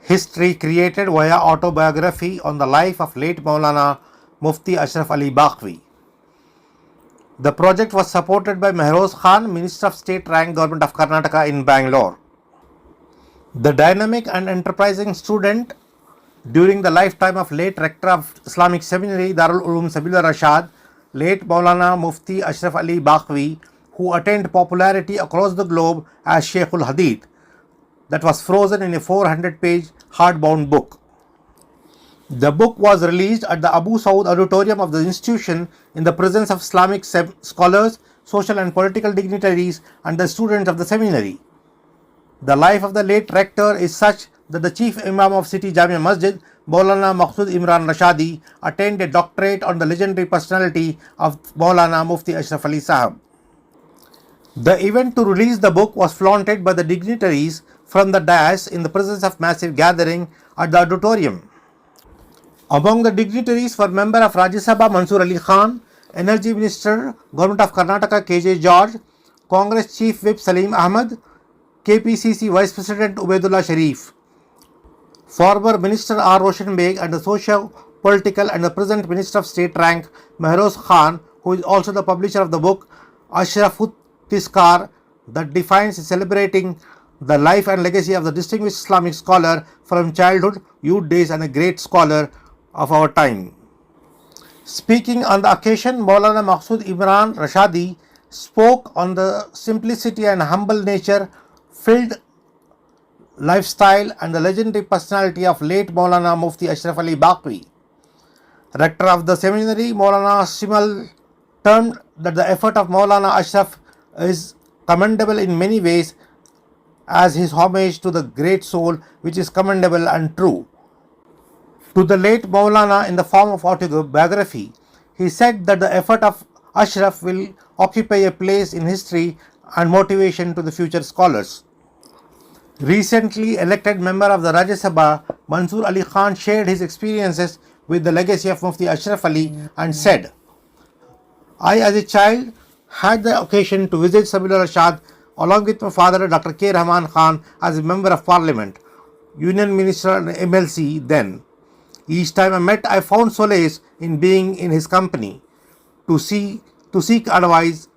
History created via autobiography on the life of late Maulana Mufti Ashraf Ali Baqvi. The project was supported by Mehroz Khan, Minister of State Rank, Government of Karnataka in Bangalore. The dynamic and enterprising student during the lifetime of late Rector of Islamic Seminary Darul Uloom Sabilur Rashad, late Maulana Mufti Ashraf Ali Baqvi, who attained popularity across the globe as Sheikhul Hadith, that was frozen in a 400-page hardbound book. The book was released at the Abu Saud Auditorium of the institution in the presence of Islamic scholars, social and political dignitaries, and the students of the seminary. The life of the late rector is such that the chief imam of City Jamia Masjid, Maulana Maqsood Imran Rashadi, attained a doctorate on the legendary personality of Maulana Mufti Ashraf Ali Sahab. The event to release the book was flaunted by the dignitaries from the dais in the presence of massive gathering at the auditorium. Among the dignitaries were Member of Rajya Sabha Mansur Ali Khan, Energy Minister, Government of Karnataka KJ George, Congress Chief Whip Salim Ahmed, KPCC Vice President Ubaidullah Sharif, former Minister R. Roshan Beg, and the socio-political and the present Minister of State Rank Mehroz Khan, who is also the publisher of the book Ashrafut Tiskar, that defines celebrating the life and legacy of the distinguished Islamic scholar from childhood, youth days, and a great scholar of our time. Speaking on the occasion, Maulana Maqsood Imran Rashadi spoke on the simplicity and humble nature, filled lifestyle, and the legendary personality of late Maulana Mufti Ashraf Ali Baqvi. Rector of the seminary, Maulana Shimal, termed that the effort of Maulana Ashraf is commendable in many ways, as his homage to the great soul, which is commendable and true. To the late Maulana in the form of autobiography, he said that the effort of Ashraf will occupy a place in history and motivation to the future scholars. Recently elected member of the Rajya Sabha, Mansur Ali Khan, shared his experiences with the legacy of Mufti Ashraf Ali and said, "I as a child had the occasion to visit Sabilur Rashad along with my father Dr. K. Rahman Khan as a member of parliament, union minister and MLC then. Each time I met, I found solace in being in his company to seek advice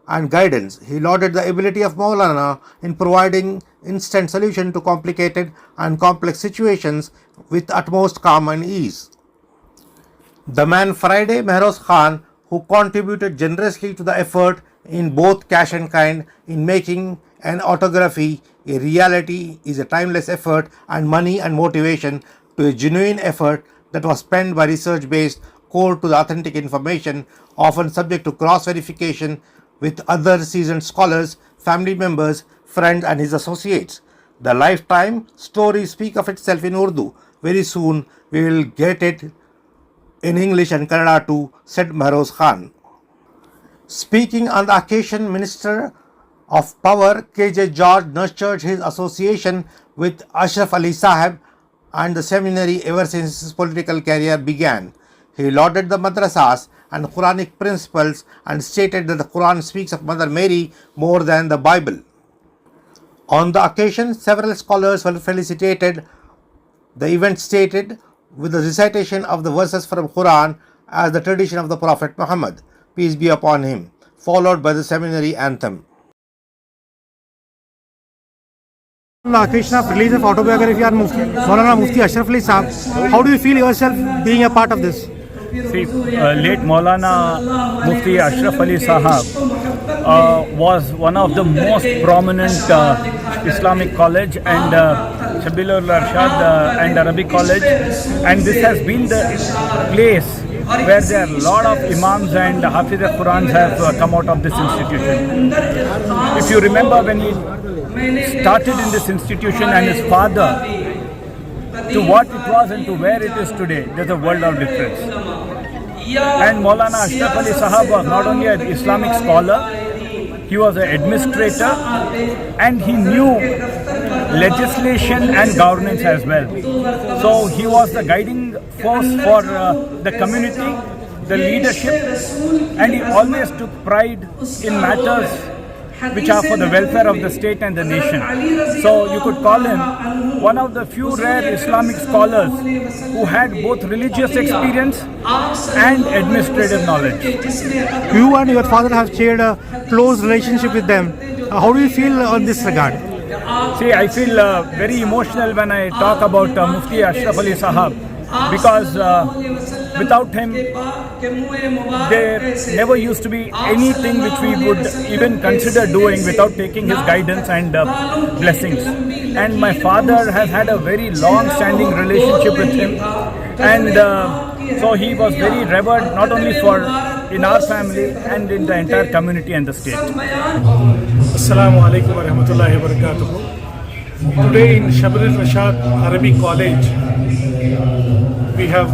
and guidance. He lauded the ability of Maulana in providing instant solution to complicated and complex situations with utmost calm and ease." The man Friday Mehroz Khan, who contributed generously to the effort in both cash and kind in making an autography a reality, is a timeless effort and money and motivation to a genuine effort that was spent by research-based core to the authentic information, often subject to cross-verification with other seasoned scholars, family members, friends and his associates. The lifetime story speaks of itself in Urdu. Very soon we will get it in English and Kannada too, said Mehroz Khan. Speaking on the occasion, Minister of Power KJ George nurtured his association with Ashraf Ali Sahab and the seminary ever since his political career began. He lauded the madrasas and Quranic principles and stated that the Quran speaks of Mother Mary more than the Bible. On the occasion, several scholars were felicitated. The event stated with the recitation of the verses from Quran as the tradition of the Prophet Muhammad, peace be upon him, followed by the seminary anthem. On the occasion of release of autobiography on Maulana Mufti Ashraf Ali Sahab, how do you feel yourself being a part of this? See, late Maulana Mufti Ashraf Ali Sahab was one of the most prominent Islamic college and Sabilur Rashad and Arabic college, and this has been the place where there are a lot of imams and Hafiz Qurans have come out of this institution. If you remember when he started in this institution and his father, to what it was and to where it is today, there's a world of difference. And Maulana Ashraf Ali Sahab was not only an Islamic scholar, he was an administrator and he knew legislation and governance as well. So he was the guiding force for the community the leadership, and he always took pride in matters which are for the welfare of the state and the nation. So you could call him one of the few rare Islamic scholars who had both religious experience and administrative knowledge. You and your father have shared a close relationship with them. How do you feel on this regard? See, I feel very emotional when I talk about Mufti Ashraf Ali Sahab, because without him, there never used to be anything which we would even consider doing without taking his guidance and blessings. And my father has had a very long-standing relationship with him, and so he was very revered not only in our family and in the entire community and the state. Assalamu alaikum wa rahmatullahi wa barakatuh. Today in Shabir al-Rashad Arabic College, we have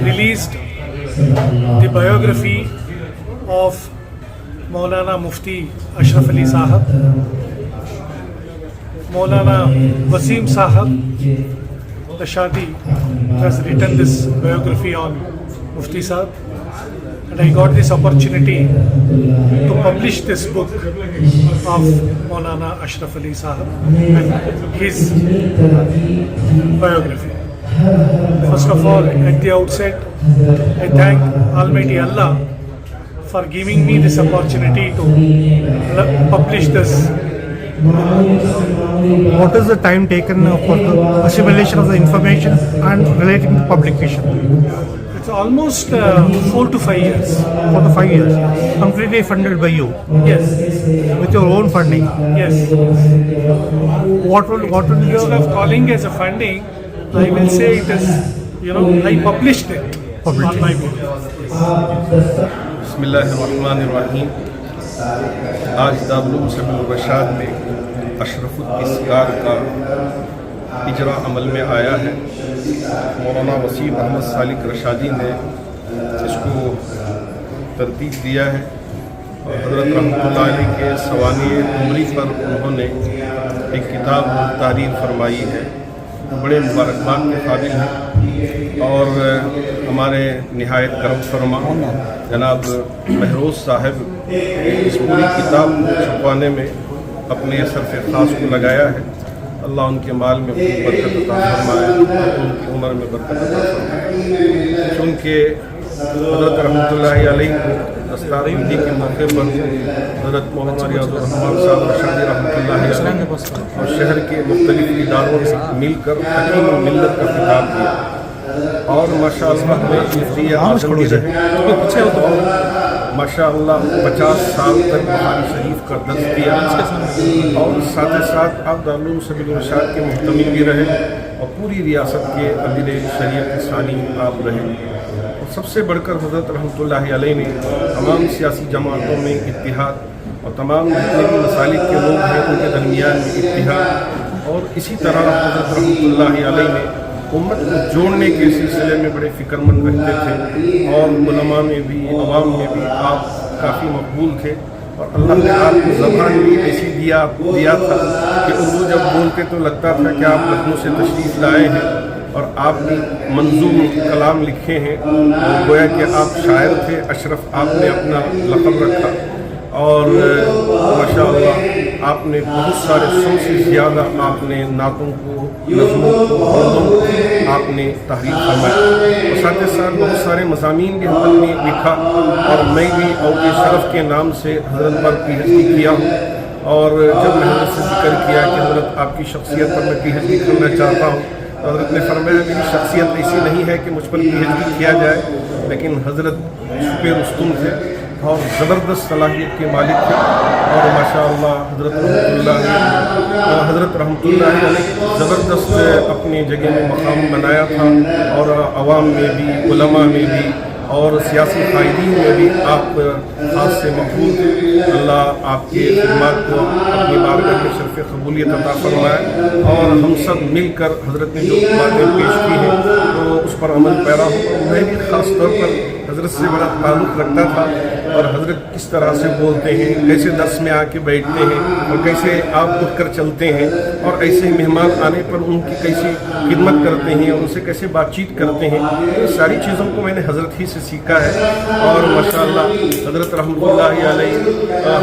released the biography of Maulana Mufti Ashraf Ali Sahab. Maulana Wasim Sahab Rashadi has written this biography on Mufti Sahab, and I got this opportunity to publish this book of Maulana Ashraf Ali Sahab and his biography. First of all, at the outset, I thank Almighty Allah for giving me this opportunity to publish this. What is the time taken for the assimilation of the information and relating to publication? It's almost 4 to 5 years. 4 to 5 years. Completely funded by you. Yes, With your own funding. yes. What will Instead of calling as a funding, I will say it is, I published it on my book. बिस्मिल्लाहिर्रहमानिर्रहीम। आज Darul Shabeel Rashad में अशरफुल इसगार का इजरा अमल में आया है। मौलाना वसीम अहमद सालिक रशादी ने इसको तरतीब दिया है और हज़रत रहमतुल्लाह अलैह के सवानी उम्री पर उन्होंने एक किताब तहरीर फरमाई है, बड़े मुबारकबाद के काबिल हैं। और हमारे निहायत करम फरमा जनाब महरोज साहब इस पूरी किताब छपवाने में अपने सरफ़ ख़ास को लगाया है। अल्लाह उनके माल में बरकत अता फरमाए, उनकी उम्र में बरकत अता फरमाए। चूँकि हज़रत रहमतुल्लाह अलैह को दस्तार हिंदी के मौके पर हज़रत मौलाना रियाजुर रहमान साहब रशादी रहमतुल्लाह अलैह और शहर के मुख्तलिफ इदारों से मिलकर हकीम मिल्लत का खिताब दिया और माशाअल्लाह में मुफ्ती आज़म भी रहे। माशाअल्लाह 50 साल तक बुखारी शरीफ का दर्स दिया और साथ ही साथ आप दारुल सबील रशाद के मुहतमिम भी रहे और पूरी रियासत के अमीर शरीयत सानी आप रहे। और सबसे बढ़कर हज़रत रहमतुल्लाह अलैह ने तमाम सियासी जमातों में इत्तिहाद और तमाम जितने भी मसालिक के लोग हैं उनके दरमियान में इत्तिहाद, और इसी तरह हज़रत रहमतुल्लाह अलैह ने उम्मत को जोड़ने के सिलसिले में बड़े फ़िक्रमंद रहते थे और उलमा में भी अवाम में भी आप काफ़ी मकबूल थे। और अल्लाह ने आपको ज़बान भी ऐसी दिया था कि उर्दू जब बोलते तो लगता था कि आप लखनऊ से तशरीफ़ लाए हैं और आपने मंजूम कलाम लिखे हैं और गोया कि आप शायर थे। अशरफ आपने अपना लक़ब रखा और माशाअल्लाह आपने बहुत सारे 100 से ज़्यादा आपने नातों को, नज़्मों को, बंदों को आपने तहरीर फरमाया और साथ ही साथ बहुत सारे मज़ामीन भी हज़रत ने लिखा और मैं भी औके शरफ के नाम से हज़रत पर PhD किया हूँ। और जब मैं हज़रत से जिक्र किया कि हज़रत आपकी शख्सियत पर मैं PhD करना चाहता हूँ, तो हज़रत ने फरमाया मेरी शख्सियत ऐसी नहीं है कि मुझ पर PhD किया जाए, लेकिन हज़रत शुबे रुस्तुम थे और ज़बरदस्त सलाहियत के मालिक थे और माशाअल्लाह हज़रत रहमतुल्लाह अलैह ज़बरदस्त अपनी जगह में मकाम बनाया था और अवाम में भी, उलमा में भी और सियासी क़ायदीन में भी आप ख़ास से मकबूल थे। अल्लाह आपके खिदमत को अपनी बारगाह में शर्फ़ क़बूलियत अता फरमाए और हम सब मिलकर हज़रत ने जो बातें पेश की हैं तो उस पर अमल पैरा हो। मैं भी ख़ास तौर पर हज़रत से बड़ा ताल्लुक़ रखता था اور حضرت کس طرح سے بولتے ہیں, کیسے درس میں آ کے بیٹھتے ہیں اور کیسے آپ اٹھ کر چلتے ہیں, اور ایسے مہمان آنے پر ان کی کیسی خدمت کرتے ہیں, ان سے کیسے بات چیت کرتے ہیں. یہ ساری چیزوں کو میں نے حضرت ہی سے سیکھا ہے. اور ماشاءاللہ حضرت رحمۃ اللہ علیہ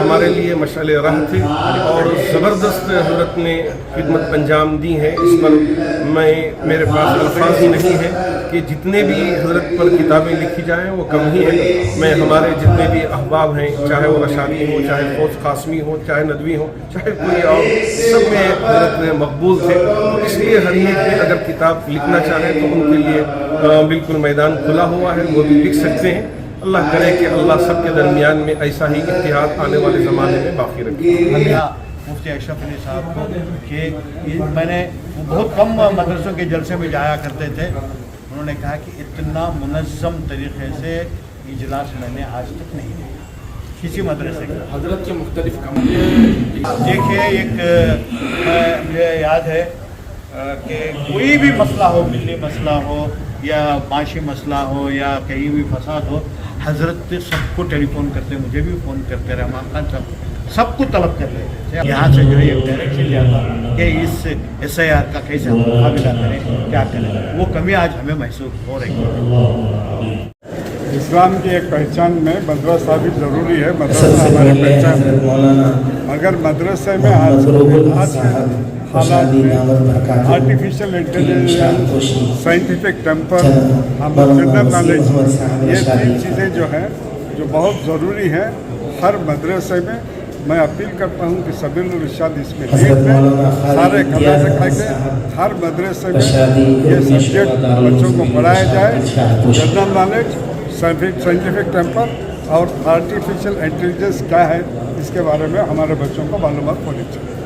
ہمارے لیے مشعل راہ تھے, اور زبردست حضرت نے خدمت انجام دی ہے. اس پر میرے پاس الفاظ ہی نہیں ہے کہ جتنے بھی حضرت پر کتابیں لکھی جائیں وہ کم ہی ہیں. میں ہمارے جتنے بھی احباب ہیں, چاہے وہ رشادی ہوں, چاہے فوج قاسمی ہوں, چاہے ندوی ہوں, چاہے کوئی اور, سب میں حضرت نے مقبول تھے. اس لیے ہر ایک میں اگر کتاب لکھنا چاہیں تو ان کے لیے بالکل میدان کھلا ہوا ہے, وہ بھی لکھ سکتے ہیں. اللہ کرے کہ اللہ سب کے درمیان میں ایسا ہی اتحاد آنے والے زمانے میں باقی رکھے. مفتی اشرف علی صاحب کو کہ میں نے بہت کم مدرسوں کے جلسے میں جایا کرتے تھے, انہوں نے کہا کہ اتنا منظم طریقے سے اجلاس میں نے آج تک نہیں دیکھا کسی مدرسے کا. حضرت کے مختلف کام دیکھیے, ایک مجھے یاد ہے کہ کوئی بھی مسئلہ ہو, ملی مسئلہ ہو یا معاشی مسئلہ ہو یا کہیں بھی فساد ہو, حضرت سب کو ٹیلی فون کرتے, مجھے بھی فون کرتے, رحمان خان صاحب سب کو طلب کر رہے تھے. یہاں سے جو ہے ایک ڈائریکشن جاتا کہ اس SIR کا کیسے ہم مقابلہ کریں, کیا کریں. وہ کمی آج ہمیں محسوس ہو رہی ہے. اسلام کی ایک پہچان میں مدرسہ بھی ضروری ہے. مدرسہ ہماری پہچان ہے, مگر مدرسے میں آج کے حالات میں artificial intelligence, scientific temper, general knowledge, یہ تین چیزیں جو ہیں جو بہت ضروری ہیں ہر مدرسے میں. میں اپیل کرتا ہوں کہ سبیل الرشاد اس میں لیڈ میں سارے کلا سکھائے گئے. ہر مدرسے میں یہ سبجیکٹ بچوں کو پڑھایا جائے. جنرل نالج, سائنٹیفک ٹیمپر اور آرٹیفیشیل انٹیلیجنس کیا ہے اس کے بارے میں ہمارے بچوں کو معلومات ہونی چاہیے.